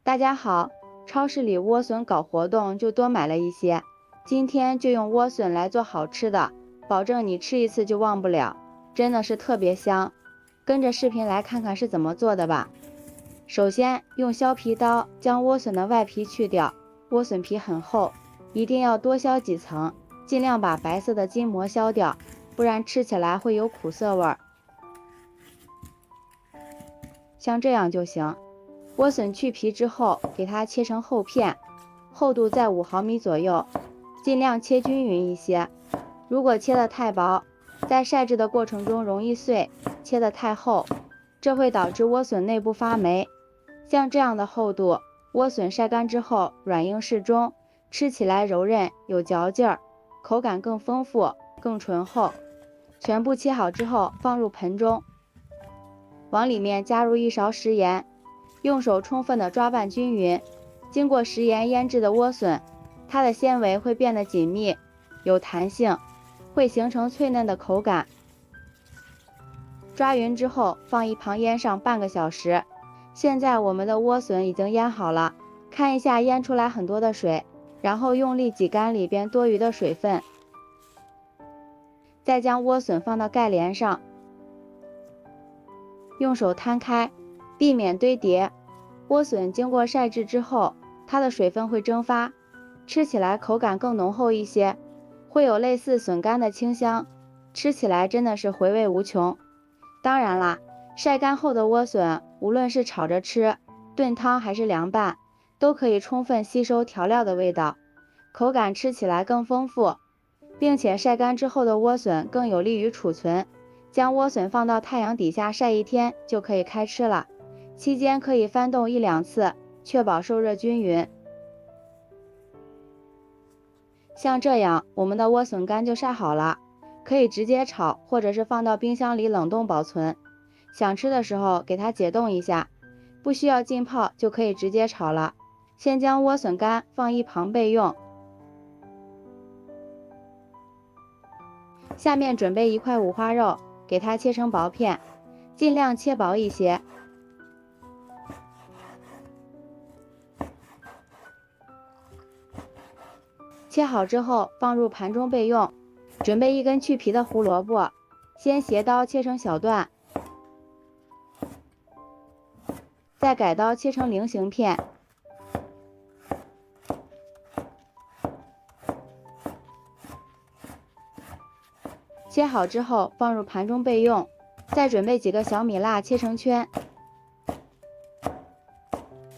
大家好，超市里莴笋搞活动就多买了一些，今天就用莴笋来做好吃的，保证你吃一次就忘不了，真的是特别香。跟着视频来看看是怎么做的吧。首先用削皮刀将莴笋的外皮去掉，莴笋皮很厚，一定要多削几层，尽量把白色的筋膜削掉，不然吃起来会有苦涩味儿。像这样就行。莴笋去皮之后，给它切成厚片，厚度在5毫米左右，尽量切均匀一些。如果切得太薄，在晒制的过程中容易碎；切得太厚，这会导致莴笋内部发霉。像这样的厚度，莴笋晒干之后软硬适中，吃起来柔韧有嚼劲儿，口感更丰富、更醇厚。全部切好之后放入盆中，往里面加入1勺食盐，用手充分的抓拌均匀。经过食盐腌制的莴笋，它的纤维会变得紧密，有弹性，会形成脆嫩的口感。抓匀之后放一旁腌上半个小时。现在我们的莴笋已经腌好了，看一下腌出来很多的水，然后用力挤干里边多余的水分，再将莴笋放到盖帘上，用手摊开，避免堆叠。莴笋经过晒制之后，它的水分会蒸发，吃起来口感更浓厚一些，会有类似笋干的清香，吃起来真的是回味无穷。当然啦，晒干后的莴笋，无论是炒着吃、炖汤还是凉拌，都可以充分吸收调料的味道，口感吃起来更丰富，并且晒干之后的莴笋更有利于储存。将莴笋放到太阳底下晒1天就可以开吃了，期间可以翻动1、2次，确保受热均匀。像这样，我们的莴笋干就晒好了，可以直接炒，或者是放到冰箱里冷冻保存。想吃的时候给它解冻一下，不需要浸泡就可以直接炒了。先将莴笋干放一旁备用。下面准备1块五花肉，给它切成薄片，尽量切薄一些。切好之后放入盘中备用。准备1根去皮的胡萝卜，先斜刀切成小段，再改刀切成菱形片。切好之后放入盘中备用。再准备几个小米辣切成圈，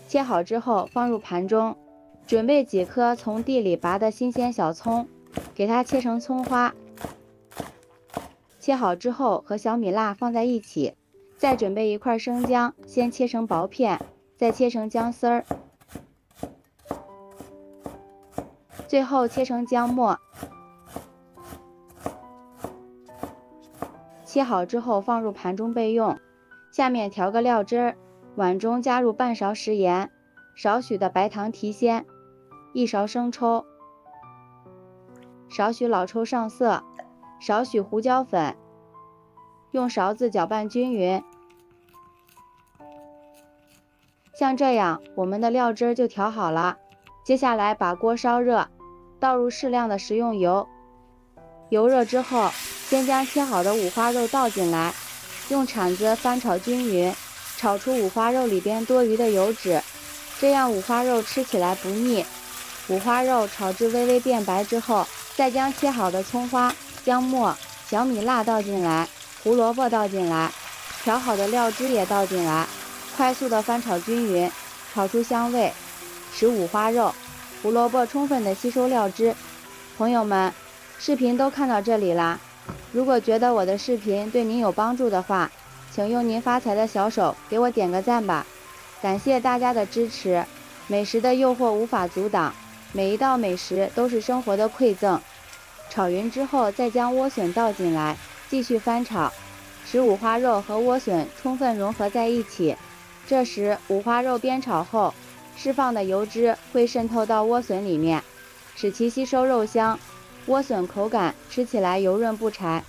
切好之后放入盘中。准备几颗从地里拔的新鲜小葱，给它切成葱花。切好之后和小米辣放在一起。再准备1块生姜，先切成薄片，再切成姜丝儿，最后切成姜末。切好之后放入盘中备用。下面调个料汁儿，碗中加入半勺食盐，少许的白糖提鲜，1勺生抽，少许老抽上色，少许胡椒粉，用勺子搅拌均匀。像这样，我们的料汁就调好了。接下来把锅烧热，倒入适量的食用油。油热之后，先将切好的五花肉倒进来，用铲子翻炒均匀，炒出五花肉里边多余的油脂，这样五花肉吃起来不腻。五花肉炒至微微变白之后，再将切好的葱花、姜末、小米辣倒进来，胡萝卜倒进来，调好的料汁也倒进来，快速的翻炒均匀，炒出香味，使五花肉、胡萝卜充分的吸收料汁。朋友们，视频都看到这里啦，如果觉得我的视频对您有帮助的话，请用您发财的小手给我点个赞吧，感谢大家的支持。美食的诱惑无法阻挡，每一道美食都是生活的馈赠。炒匀之后再将莴笋倒进来，继续翻炒，使五花肉和莴笋充分融合在一起。这时五花肉煸炒后，释放的油脂会渗透到莴笋里面，使其吸收肉香，莴笋口感吃起来油润不柴。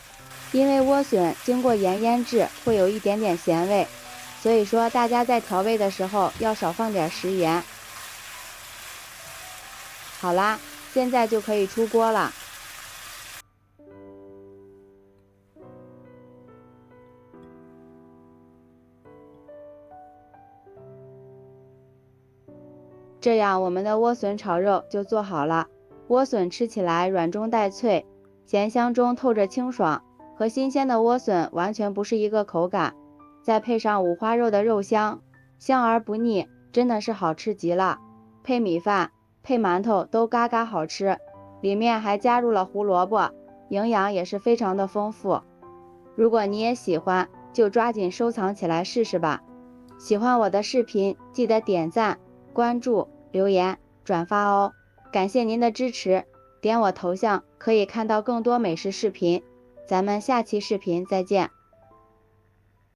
因为莴笋经过盐腌制，会有一点点咸味，所以说大家在调味的时候要少放点食盐。好啦，现在就可以出锅了。这样我们的莴笋炒肉就做好了。莴笋吃起来软中带脆，咸香中透着清爽，和新鲜的莴笋完全不是一个口感。再配上五花肉的肉香，香而不腻，真的是好吃极了。配米饭、配馒头都嘎嘎好吃，里面还加入了胡萝卜，营养也是非常的丰富。如果你也喜欢，就抓紧收藏起来试试吧。喜欢我的视频，记得点赞、关注、留言、转发哦。感谢您的支持，点我头像可以看到更多美食视频。咱们下期视频再见。